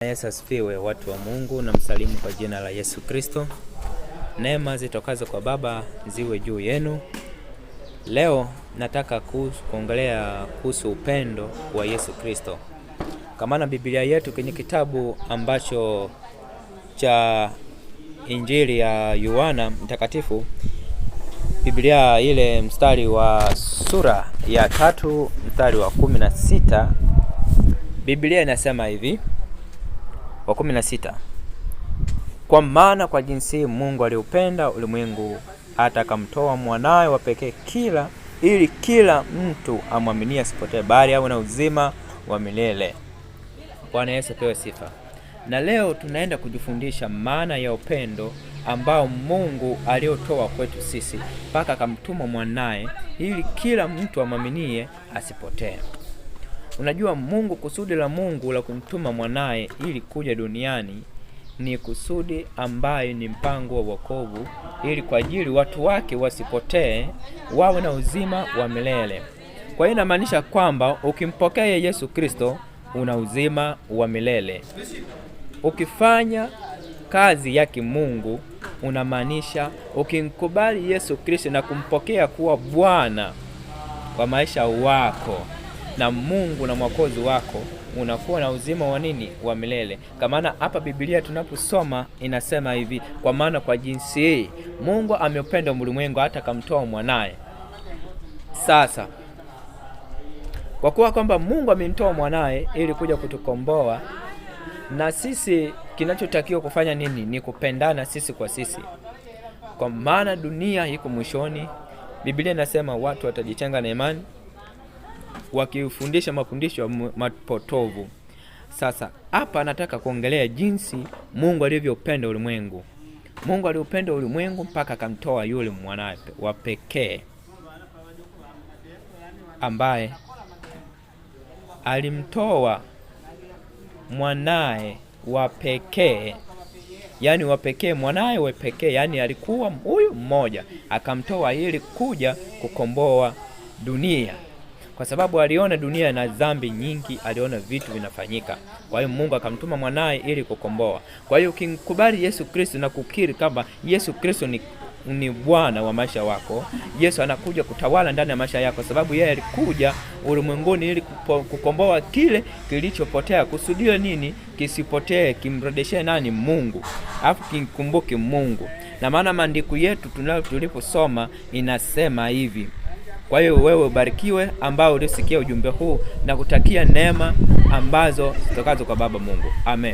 Yesu asifiwe, watu wa Mungu, na msalimu kwa jina la Yesu Kristo. Neema zitokazo kwa Baba ziwe juu yenu. Leo nataka kuongelea kuhusu upendo wa Yesu Kristo. Kama na Biblia yetu kwenye kitabu ambacho cha Injili ya Yohana Mtakatifu, Biblia ile mstari wa sura ya 3 mstari wa 16, Biblia inasema hivi, wa 16: kwa maana kwa jinsi Mungu aliupenda ulimwengu hata akamtoa mwanawe wa pekee ili kila mtu amwaminie asipotee bali awe na uzima wa milele. Bwana Yesu apewe sifa. Na leo tunaenda kujifundisha maana ya upendo ambao Mungu aliotoa kwetu sisi mpaka akamtuma mwanae ili kila mtu amwaminie asipotee. Unajua Mungu, kusudi la Mungu la kumtuma mwanae ili kuja duniani ni kusudi ambayo ni mpango wa wokovu, ili kwa ajili watu wake wasipotee, wawe na uzima wa milele. Kwa hiyo inamaanisha kwamba ukimpokea Yesu Kristo una uzima wa milele. Ukifanya kazi yake Mungu, unamaanisha ukimkubali Yesu Kristo na kumpokea kuwa Bwana kwa maisha wako na Mungu na mwokozi wako, unakuwa na uzima wa nini? Wa milele. Kama hapa Biblia tunaposoma inasema hivi, kwa maana kwa jinsi hii Mungu ameupenda ulimwengu hata akamtoa mwanae. Sasa kwa kuwa kwamba Mungu amemtoa mwanae ili kuja kutukomboa, na sisi kinachotakiwa kufanya nini? Ni kupendana sisi kwa sisi, kwa maana dunia iko mwishoni. Biblia inasema watu watajitenga na imani wakifundisha mafundisho mapotovu. Sasa hapa nataka kuongelea jinsi Mungu alivyopenda ulimwengu. Mungu aliupenda ulimwengu mpaka akamtoa yule mwanae wa pekee, ambaye alimtoa mwanae wa pekee, yani wa pekee, mwanae wa pekee, yani alikuwa huyu mmoja, akamtoa ili kuja kukomboa dunia, kwa sababu aliona dunia na dhambi nyingi, aliona vitu vinafanyika. Kwa hiyo Mungu akamtuma mwanae ili kukomboa. Kwa hiyo ukikubali Yesu Kristo na kukiri kwamba Yesu Kristo ni Bwana wa maisha wako, Yesu anakuja kutawala ndani ya maisha yako, sababu yeye alikuja ulimwenguni ili kukomboa kile kilichopotea. Kusudio nini? Kisipotee, kimrudishie nani? Mungu. Alafu kikumbuke Mungu. Na maana maandiko yetu tuliposoma inasema hivi. Kwa hiyo wewe ubarikiwe ambao ulisikia ujumbe huu, na kutakia neema ambazo zitokazo kwa Baba Mungu. Amen.